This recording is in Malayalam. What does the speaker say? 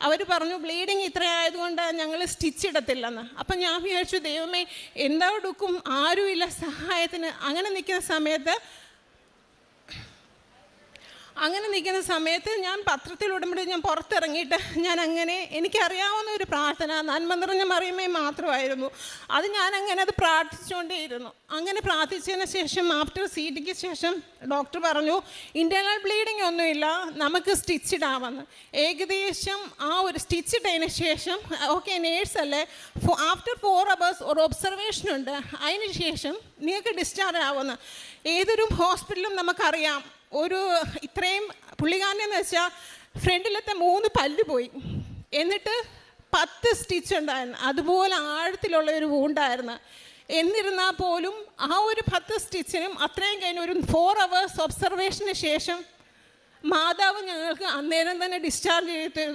അവർ പറഞ്ഞു ബ്ലീഡിങ് ഇത്രയായതുകൊണ്ട് ഞങ്ങൾ സ്റ്റിച്ച് ഇടത്തില്ലെന്ന്. അപ്പം ഞാൻ വിചാരിച്ചു ദൈവമേ എന്താ എടുക്കും, ആരുമില്ല സഹായത്തിന്. അങ്ങനെ നിൽക്കുന്ന സമയത്ത് ഞാൻ പത്രത്തിൽ ഉടമ്പടി ഞാൻ പുറത്തിറങ്ങിയിട്ട് ഞാൻ അങ്ങനെ എനിക്കറിയാവുന്ന ഒരു പ്രാർത്ഥന നന്മ നിറഞ്ഞ മറിയമേ മാത്രമായിരുന്നു. അത് പ്രാർത്ഥിച്ചുകൊണ്ടേയിരുന്നു. അങ്ങനെ പ്രാർത്ഥിച്ചതിന് ശേഷം ആഫ്റ്റർ CTക്ക് ശേഷം ഡോക്ടർ പറഞ്ഞു ഇൻറ്റേർണൽ ബ്ലീഡിങ് ഒന്നുമില്ല, നമുക്ക് സ്റ്റിച്ച് ഇടാമെന്ന്. ഏകദേശം ആ ഒരു സ്റ്റിച്ച് ഇട്ടതിന് ശേഷം ഓക്കെ നേഴ്സല്ലേ, ആഫ്റ്റർ 4 hours ഒരു ഒബ്സർവേഷൻ ഉണ്ട്, അതിന് ശേഷം നിങ്ങൾക്ക് ഡിസ്ചാർജ് ആവുമെന്ന്. ഏതൊരു ഹോസ്പിറ്റലും നമുക്കറിയാം ഒരു ഇത്രയും പുള്ളിക്കാരനെന്ന് വെച്ചാൽ ഫ്രണ്ടിലത്തെ 3 പല്ല് പോയി, എന്നിട്ട് 10 സ്റ്റിച്ച് ഉണ്ടായിരുന്നു. അതുപോലെ ആഴത്തിലുള്ള ഒരു വൂണ്ടായിരുന്നു. എന്നിരുന്നാൽ പോലും ആ ഒരു 10 സ്റ്റിച്ചിനും അത്രയും കഴിഞ്ഞ് ഒരു 4 hours ഒബ്സർവേഷന് ശേഷം മാതാവ് ഞങ്ങൾക്ക് അന്നേരം തന്നെ ഡിസ്ചാർജ് ചെയ്തു.